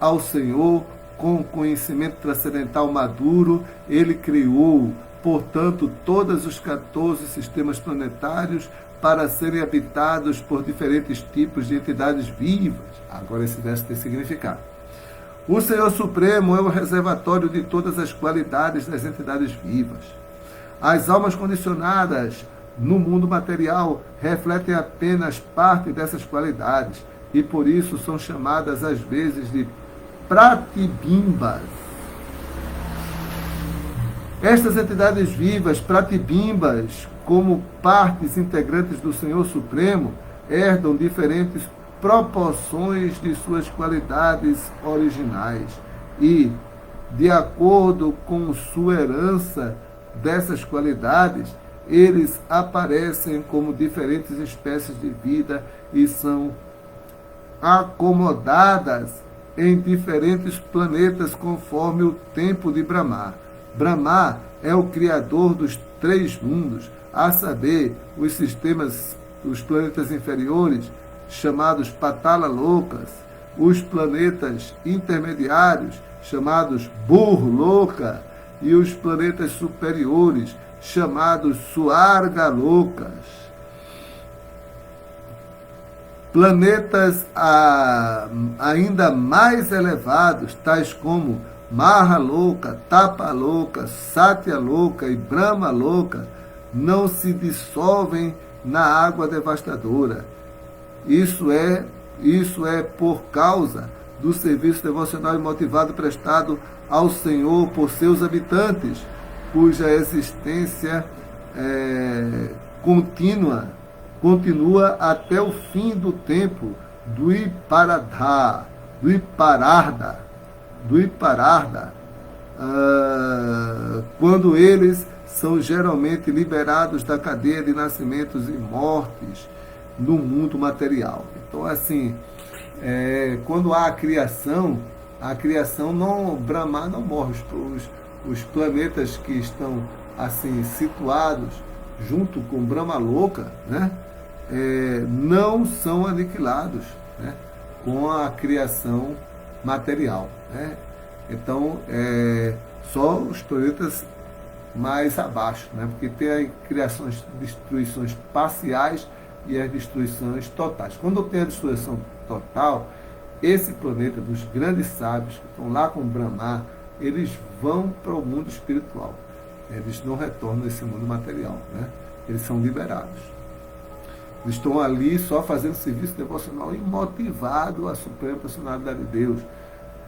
ao Senhor com conhecimento transcendental maduro. Ele criou, portanto, todos os 14 sistemas planetários para serem habitados por diferentes tipos de entidades vivas. Agora esse verso tem significado. O Senhor Supremo é o reservatório de todas as qualidades das entidades vivas. As almas condicionadas no mundo material refletem apenas parte dessas qualidades e por isso são chamadas às vezes de pratibimbas. Estas entidades vivas, pratibimbas, como partes integrantes do Senhor Supremo, herdam diferentes proporções de suas qualidades originais e, de acordo com sua herança dessas qualidades, eles aparecem como diferentes espécies de vida e são acomodadas em diferentes planetas conforme o tempo de Brahma. Brahma é o criador dos 3 mundos, a saber, os sistemas, os planetas inferiores, chamados Patala Lokas, os planetas intermediários, chamados Burloka, e os planetas superiores, chamados Suarga Lokas. Planetas ainda mais elevados, tais como Mahaloka, Tapaloka, Satyaloka e Brahmaloka, não se dissolvem na água devastadora. Isso é por causa do serviço devocional e motivado prestado ao Senhor por seus habitantes, cuja existência continua até o fim do tempo do Ipararda, quando eles são geralmente liberados da cadeia de nascimentos e mortes no mundo material. Então, assim, quando há a criação não, Brahma não morre. Os planetas que estão assim situados junto com Brahmaloka, né, não são aniquilados, né, com a criação material, né? Então, só os planetas mais abaixo, né, porque tem destruições parciais e as destruições totais. Quando tem a destruição total, esse planeta dos grandes sábios que estão lá com Brahma, eles vão para o mundo espiritual. Eles não retornam a esse mundo material, né? Eles são liberados. Eles estão ali só fazendo serviço devocional e motivado a Suprema Personalidade de Deus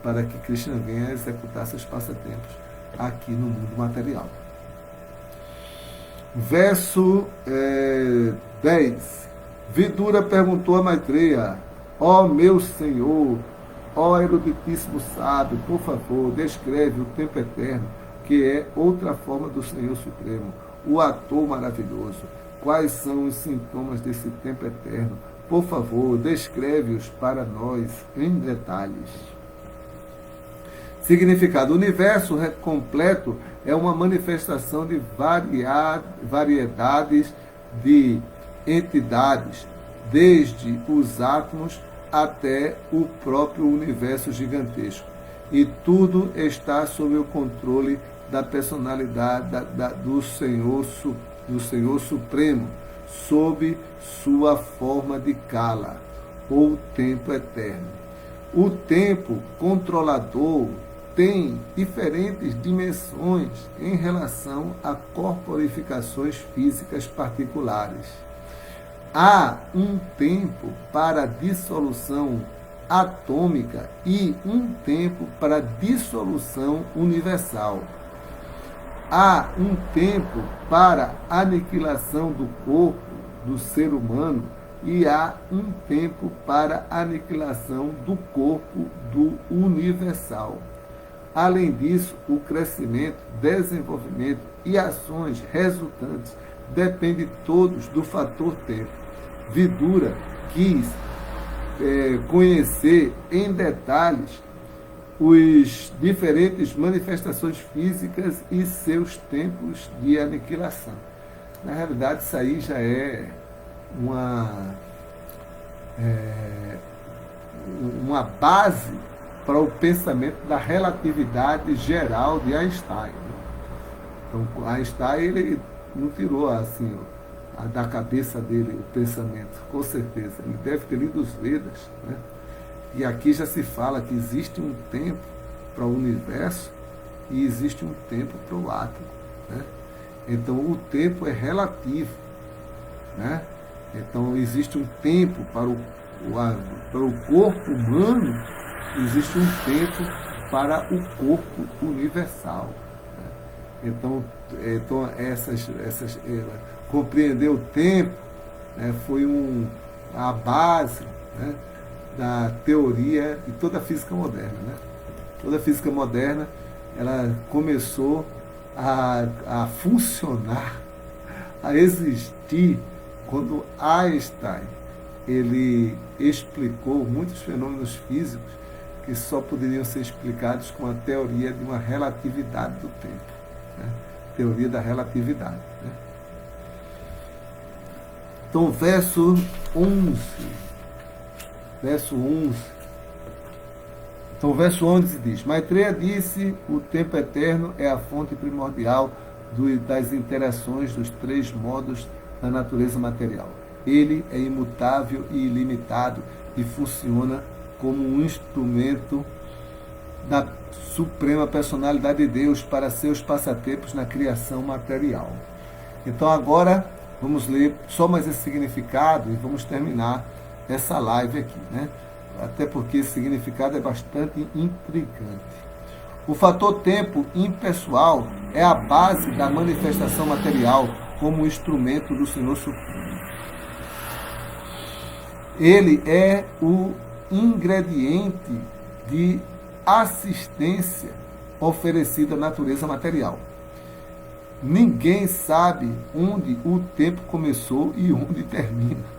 para que Krishna venha executar seus passatempos aqui no mundo material. Verso 10. Vidura perguntou a Maitreya: ó meu Senhor, ó eruditíssimo sábio, por favor, descreve o tempo eterno, que é outra forma do Senhor Supremo, o ator maravilhoso. Quais são os sintomas desse tempo eterno? Por favor, descreve-os para nós em detalhes. Significado: o universo completo é uma manifestação de variedades de entidades, desde os átomos até o próprio universo gigantesco. E tudo está sob o controle da personalidade do Senhor Supremo, sob sua forma de Kala, ou tempo eterno. O tempo controlador tem diferentes dimensões em relação a corporificações físicas particulares. Há um tempo para a dissolução atômica e um tempo para dissolução universal. Há um tempo para aniquilação do corpo do ser humano e há um tempo para aniquilação do corpo do universal. Além disso, o crescimento, desenvolvimento e ações resultantes dependem todos do fator tempo. Vidura quis conhecer em detalhes os diferentes manifestações físicas e seus tempos de aniquilação. Na realidade, isso aí já é uma base para o pensamento da relatividade geral de Einstein. Então, Einstein ele não tirou assim da cabeça dele o pensamento, com certeza. Ele deve ter lido os Vedas, né? E aqui já se fala que existe um tempo para o universo e existe um tempo para o átomo, né? Então, o tempo é relativo, né? Então, existe um tempo para o corpo humano, existe um tempo para o corpo universal, né? Então compreender o tempo, né, foi a base, né, da teoria de toda a física moderna, né? Toda a física moderna ela começou a funcionar, a existir quando Einstein ele explicou muitos fenômenos físicos que só poderiam ser explicados com a teoria de uma relatividade do tempo, né? Teoria da relatividade, né? Então, verso 11. Então, verso 11 diz: Maitreya disse, o tempo eterno é a fonte primordial das interações dos três modos da natureza material. Ele é imutável e ilimitado e funciona como um instrumento da suprema personalidade de Deus para seus passatempos na criação material. Então agora vamos ler só mais esse significado e vamos terminar essa live aqui, né? Até porque esse significado é bastante intrigante. O fator tempo impessoal é a base da manifestação material como instrumento do Senhor Supremo. Ele é o ingrediente de assistência oferecida à natureza material. Ninguém sabe onde o tempo começou e onde termina.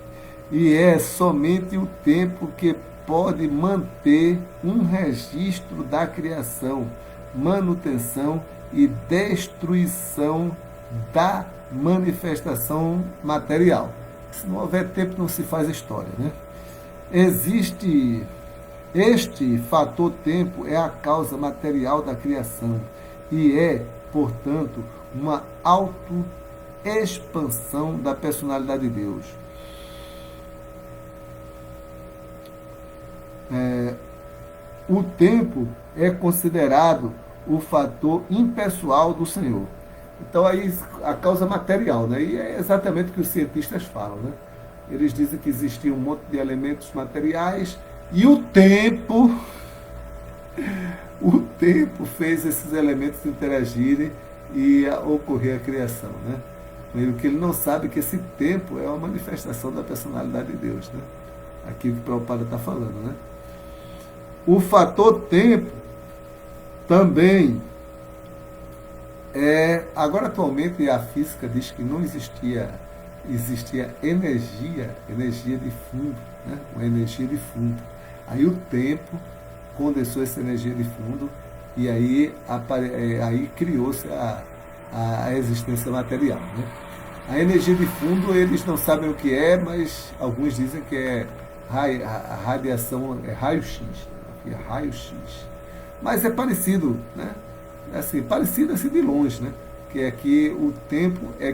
E é somente o tempo que pode manter um registro da criação, manutenção e destruição da manifestação material. Se não houver tempo, não se faz história, né? Este fator tempo é a causa material da criação e é, portanto, uma autoexpansão da personalidade de Deus. O tempo é considerado o fator impessoal do Senhor. Então aí a causa material, né? E é exatamente o que os cientistas falam, né? Eles dizem que existia um monte de elementos materiais e o tempo fez esses elementos interagirem e ocorrer a criação, né? O que ele não sabe é que esse tempo é uma manifestação da personalidade de Deus, né? Aquilo que o Prabhupada está falando, né? O fator tempo também agora atualmente a física diz que não existia energia de fundo, né? Uma energia de fundo. Aí o tempo condensou essa energia de fundo e aí criou-se a existência material, né? A energia de fundo eles não sabem o que é, mas alguns dizem que é a radiação, é raio-x, né? É raio-x. Mas é parecido, né? Assim, parecido assim de longe, né? Que é que o tempo é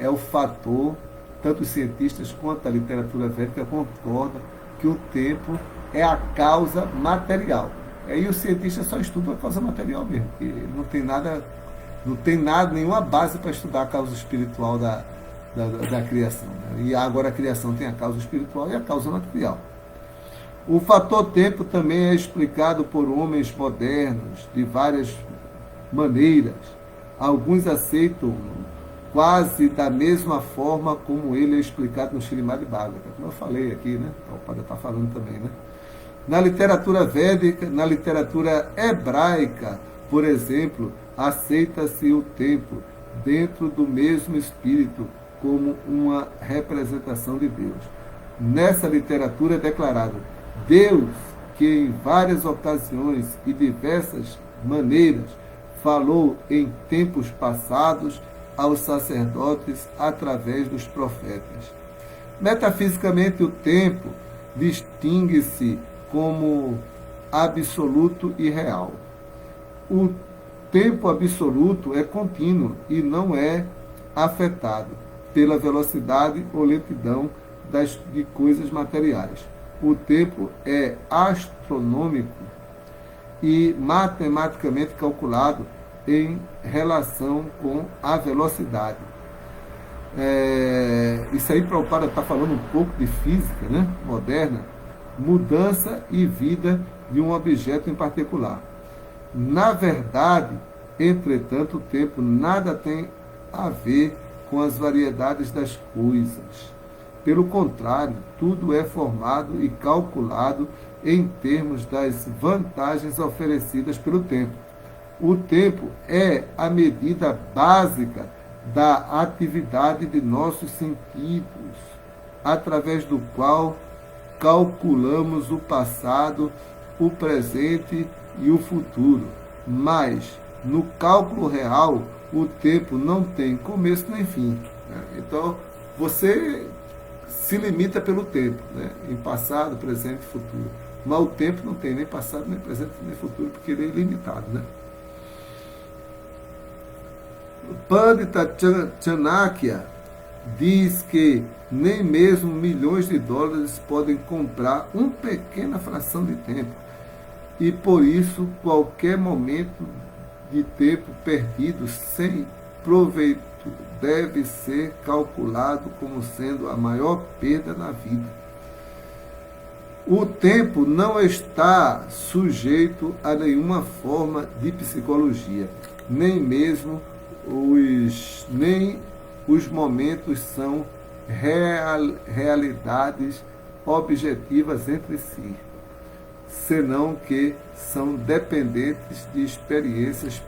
o fator, tanto os cientistas quanto a literatura védica concordam que o tempo é a causa material. Aí os cientistas só estudam a causa material mesmo, porque não tem nada, nenhuma base para estudar a causa espiritual da criação, né? E agora a criação tem a causa espiritual e a causa material. O fator tempo também é explicado por homens modernos de várias maneiras. Alguns aceitam quase da mesma forma como ele é explicado no Srimad Bhagavatam, como eu falei aqui, né? O padre está falando também, né? Na literatura védica, na literatura hebraica, por exemplo, aceita-se o tempo dentro do mesmo espírito como uma representação de Deus. Nessa literatura é declarado Deus, que em várias ocasiões e diversas maneiras falou em tempos passados aos sacerdotes através dos profetas. Metafisicamente, o tempo distingue-se como absoluto e real. O tempo absoluto é contínuo e não é afetado pela velocidade ou lentidão de coisas materiais. O tempo é astronômico e matematicamente calculado em relação com a velocidade. Isso aí, Prabhupada está falando um pouco de física, né, moderna, mudança e vida de um objeto em particular. Na verdade, entretanto, o tempo nada tem a ver com as variedades das coisas. Pelo contrário, tudo é formado e calculado em termos das vantagens oferecidas pelo tempo. O tempo é a medida básica da atividade de nossos sentidos, através do qual calculamos o passado, o presente e o futuro. Mas, no cálculo real, o tempo não tem começo nem fim. Então, você se limita pelo tempo, né? Em passado, presente e futuro. Mas o tempo não tem nem passado, nem presente, nem futuro, porque ele é ilimitado, né? Pandita Chanakya diz que nem mesmo milhões de dólares podem comprar uma pequena fração de tempo. E por isso, qualquer momento de tempo perdido sem proveito deve ser calculado como sendo a maior perda na vida. O tempo não está sujeito a nenhuma forma de psicologia, nem mesmo os momentos são realidades objetivas entre si, senão que são dependentes de experiências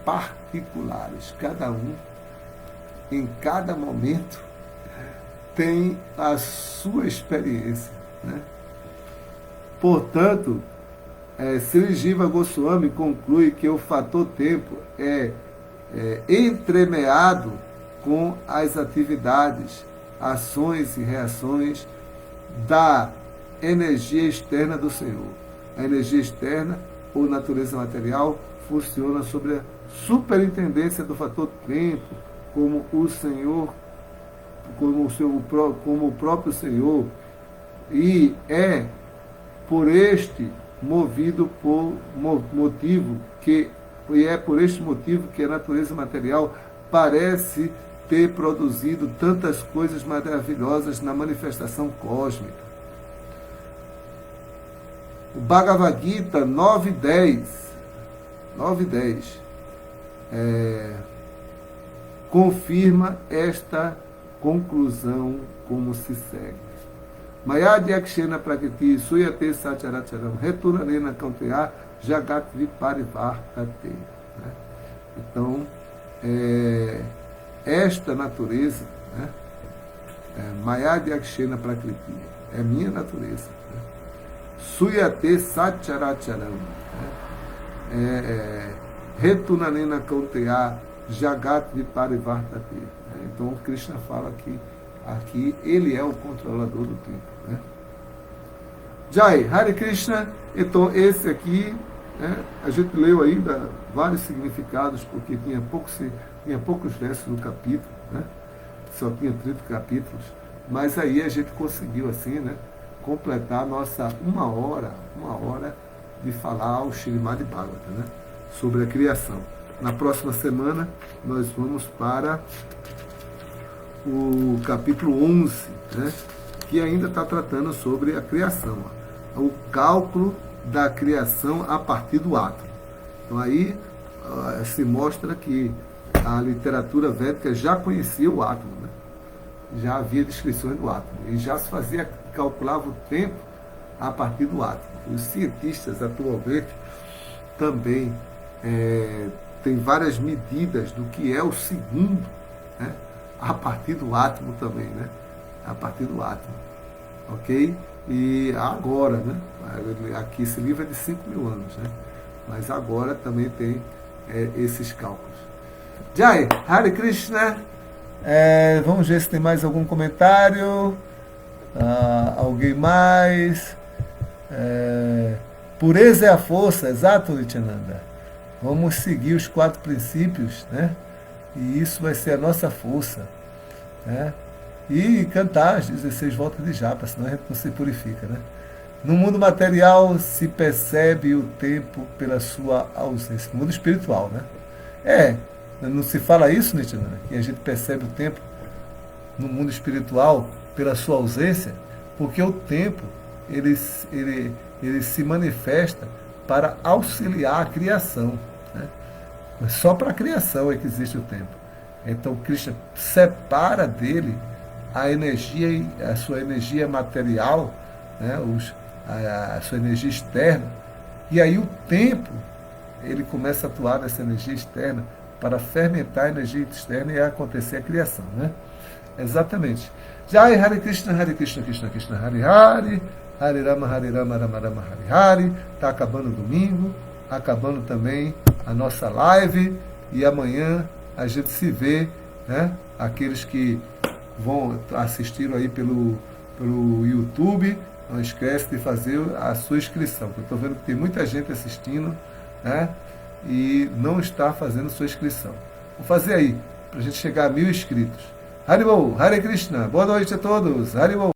particulares. Cada um, em cada momento, tem a sua experiência, né? Portanto, Sri Jiva Goswami conclui que o fator tempo é entremeado com as atividades, ações e reações da energia externa do Senhor. A energia externa, ou natureza material, funciona sobre a superintendência do fator tempo, como o Senhor, como o próprio Senhor, e é por este motivo que a natureza material parece ter produzido tantas coisas maravilhosas na manifestação cósmica. O Bhagavad Gita 9.10 confirma esta conclusão como se segue. Mayadhyakshena prakriti suyate sacharacharam retunanena kanteya jagat viparivartate. Então, esta natureza, né, Mayadhyakshena prakriti, é minha natureza. Né? Suyate sacharacharam, retunanena kanteya jagat viparivartate. Então, Krishna fala que aqui ele é o controlador do tempo. Né? Jai, Hare Krishna. Então, esse aqui, né, a gente leu ainda vários significados, porque tinha poucos versos no capítulo, né? Só tinha 30 capítulos, mas aí a gente conseguiu assim, né, completar a nossa uma hora de falar o Srimad Bhagavatam, né, sobre a criação. Na próxima semana nós vamos para o capítulo 11, né, que ainda está tratando sobre a criação. o cálculo da criação a partir do átomo. Então aí se mostra que a literatura védica já conhecia o átomo, né? Já havia descrições do átomo e já se calculava o tempo a partir do átomo. Os cientistas atualmente também têm várias medidas do que é o segundo, né? A partir do átomo também, né? A partir do átomo, ok? E agora, né? Aqui esse livro é de 5.000 anos, né? Mas agora também tem esses cálculos. Jai, Hare Krishna. Vamos ver se tem mais algum comentário. Alguém mais? Pureza é a força, exato, Nityananda. Vamos seguir os 4 princípios, né? E isso vai ser a nossa força, né? E cantar as 16 voltas de japa, senão a gente não se purifica, né? No mundo material se percebe o tempo pela sua ausência. No mundo espiritual, né? Não se fala isso, Nityananda? Que a gente percebe o tempo no mundo espiritual pela sua ausência, porque o tempo ele se manifesta para auxiliar a criação, né? Mas só para a criação é que existe o tempo. Então Krishna separa dele a energia, a sua energia material, né? A sua energia externa, e aí o tempo ele começa a atuar nessa energia externa para fermentar a energia externa e acontecer a criação, né? Exatamente. Jai Hare Krishna, Krishna Krishna, Hare Hare, Hare Rama, Rama Rama, Hare Hare. Está acabando o domingo, acabando também a nossa live, e amanhã a gente se vê, né? Aqueles que vão assistir aí pelo YouTube, não esquece de fazer a sua inscrição. Eu estou vendo que tem muita gente assistindo, né? E não está fazendo sua inscrição. Vou fazer aí, para a gente chegar a 1.000 inscritos. Haribol, Hare Krishna, boa noite a todos. Haribol.